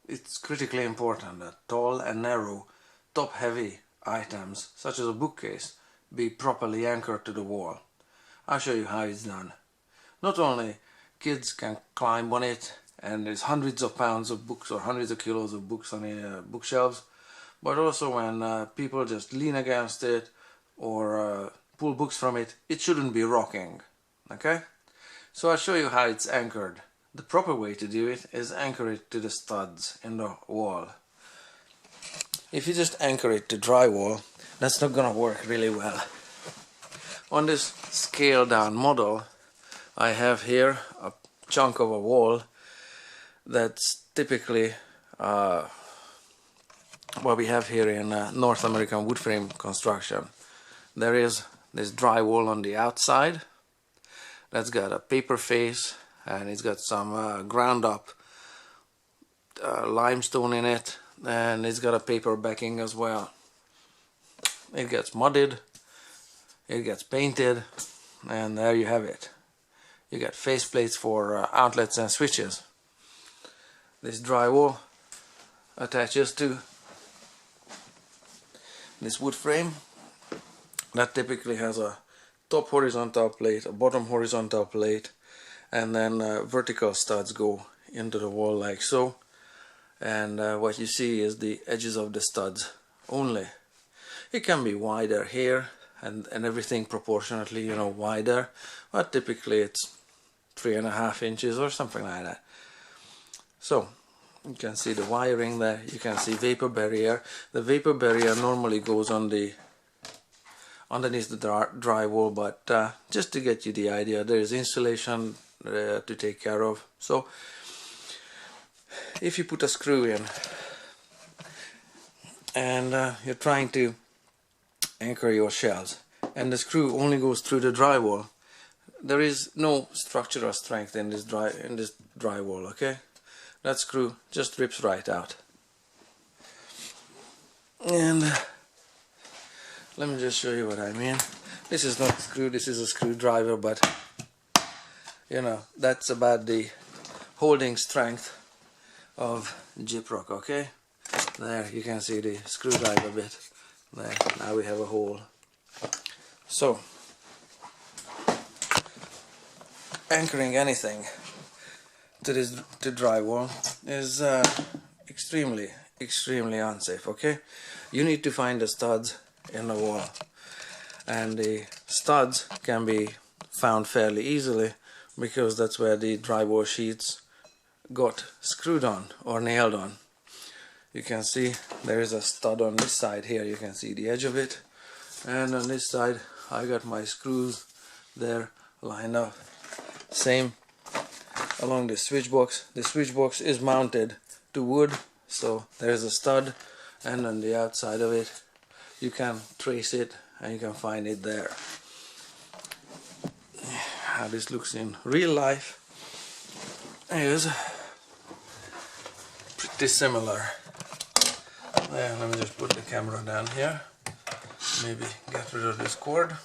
it's critically important that tall and narrow, top-heavy items, such as a bookcase, be properly anchored to the wall. I'll show you how it's done. Not only kids can climb on it, and there's hundreds of pounds of books or hundreds of kilos of books on the bookshelves, but also when people just lean against it or pull books from it, it shouldn't be rocking. Okay? So I'll show you how it's anchored. The proper way to do it is anchor it to the studs in the wall. If you just anchor it to drywall, that's not gonna work really well. On this scaled down model, I have here a chunk of a wall that's typically what we have here in North American wood frame construction. There is this drywall on the outside that's got a paper face, and it's got some ground up limestone in it, and it's got a paper backing as well. It gets mudded, it gets painted, and there you have it. You get faceplates for outlets and switches. This drywall attaches to this wood frame that typically has a top horizontal plate, a bottom horizontal plate, and then vertical studs go into the wall like so. And what you see is the edges of the studs only. It can be wider here and everything proportionately, you know, wider, but typically it's 3.5 inches or something like that. So you can see the wiring there, you can see vapor barrier. The vapor barrier normally goes on the underneath the drywall, but just to get you the idea, there is insulation to take care of. So if you put a screw in and you're trying to anchor your shelves and the screw only goes through the drywall, there is no structural strength in this drywall, okay? That screw just rips right out. And let me just show you what I mean. This is not a screw, this is a screwdriver, but you know, that's about the holding strength of gyprock, okay? There, you can see the screwdriver bit. There, now we have a hole. So, anchoring anything to drywall is extremely unsafe, okay? You need to find the studs in the wall, and the studs can be found fairly easily because that's where the drywall sheets got screwed on or nailed on. You can see there is a stud on this side here, you can see the edge of it, and on this side I got my screws there lined up. Same along the switch box. The switch box is mounted to wood, so there's a stud, and on the outside of it you can trace it and you can find it there. How this looks in real life is pretty similar. There, let me just put the camera down here, maybe get rid of this cord.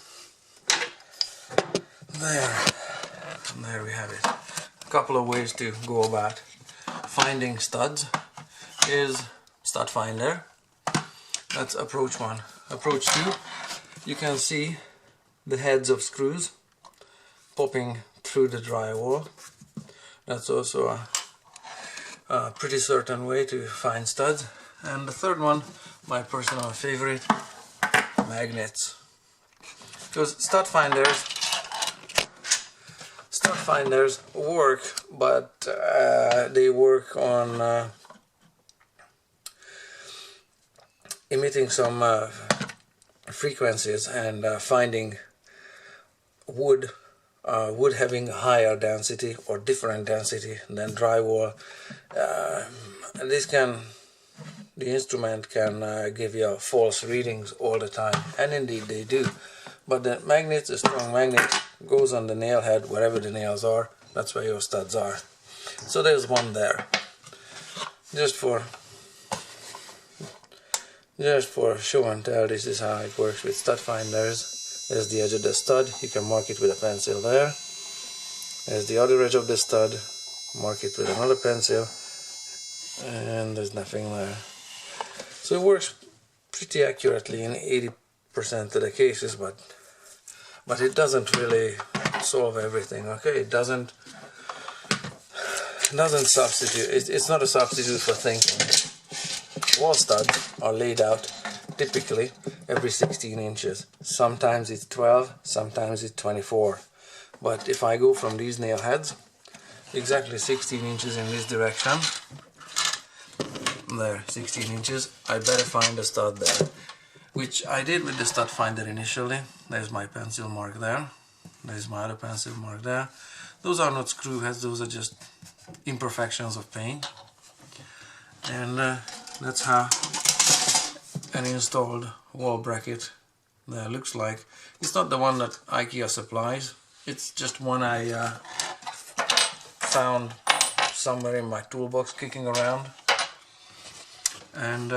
There, and there we have it. A couple of ways to go about finding studs is stud finder. That's approach 1. Approach 2, you can see the heads of screws popping through the drywall. That's also a pretty certain way to find studs. And the third one, my personal favorite, magnets. Because stud finders work, but they work on emitting some frequencies and finding wood having higher density or different density than drywall. The instrument can give you false readings all the time, and indeed they do. But the magnet, a strong magnet, goes on the nail head, wherever the nails are. That's where your studs are. So there's one there. Just for show and tell, this is how it works with stud finders. There's the edge of the stud, you can mark it with a pencil there. There's the other edge of the stud, mark it with another pencil. and there's nothing there. So it works pretty accurately in 80% of the cases, but it doesn't really solve everything. Okay, it doesn't substitute. It's not a substitute for thinking. Wall studs are laid out typically every 16 inches. Sometimes it's 12, sometimes it's 24. But if I go from these nail heads exactly 16 inches in this direction, there, 16 inches, I better find a stud there, which I did with the stud finder initially. There's my pencil mark there, there's my other pencil mark there. Those are not screw heads, those are just imperfections of paint. And that's how an installed wall bracket there looks like. It's not the one that IKEA supplies, it's just one I found somewhere in my toolbox kicking around. And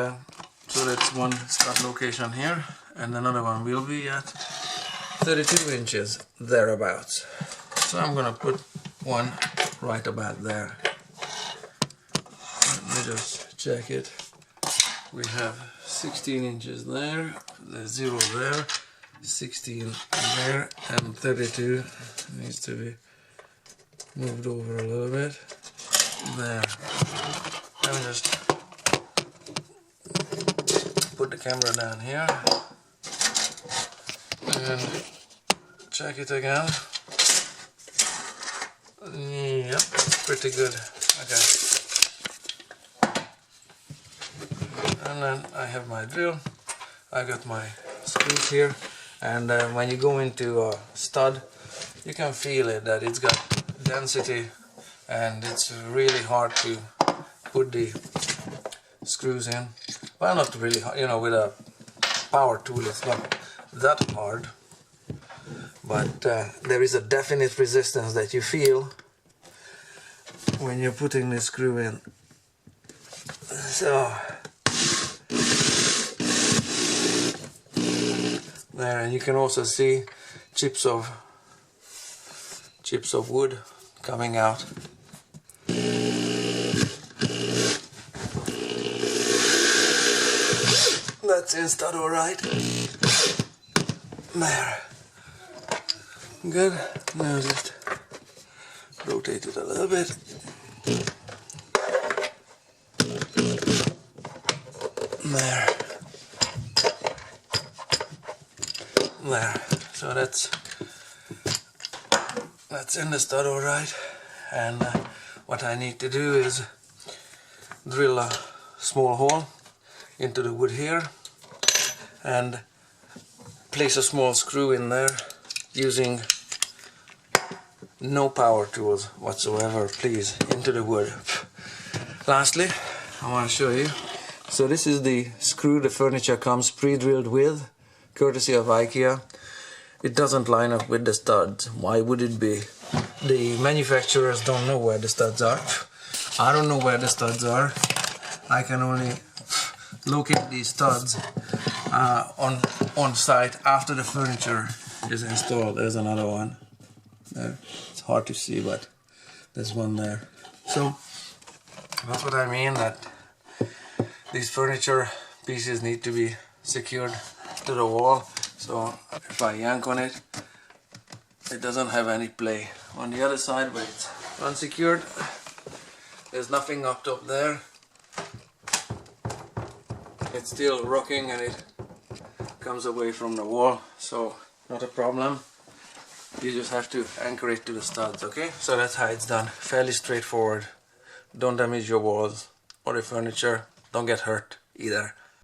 so that's one stud location here, and another one will be at 32 inches thereabouts. So I'm gonna put one right about there. Let me just check it. We have 16 inches there, there's 0 there, 16 there, and 32 needs to be moved over a little bit. There. Let me just put the camera down here and check it again. Yep, it's pretty good. Okay. And then I have my drill. I got my screws here, and when you go into a stud, you can feel it that it's got density, and it's really hard to put the screws in. Well, not really hard, you know, with a power tool it's not that hard, but there is a definite resistance that you feel when you're putting the screw in. So there, and you can also see chips of wood coming out. That's in stud alright. There. Good. Now just rotate it a little bit. There. There. So that's in the stud alright. And what I need to do is drill a small hole into the wood here and place a small screw in there using no power tools whatsoever, please, into the wood. Lastly, I want to show you. So this is the screw the furniture comes pre-drilled with, courtesy of IKEA. It doesn't line up with the studs. Why would it be? The manufacturers don't know where the studs are. I don't know where the studs are. I can only locate these studs on site after the furniture is installed. There's another one there. It's hard to see, but there's one there. So that's what I mean, that these furniture pieces need to be secured to the wall. So if I yank on it, it doesn't have any play. On the other side, where it's unsecured, there's nothing up top there. It's still rocking and it comes away from the wall, so not a problem. You just have to anchor it to the studs, okay? So that's how it's done. Fairly straightforward. Don't damage your walls or the furniture. Don't get hurt either.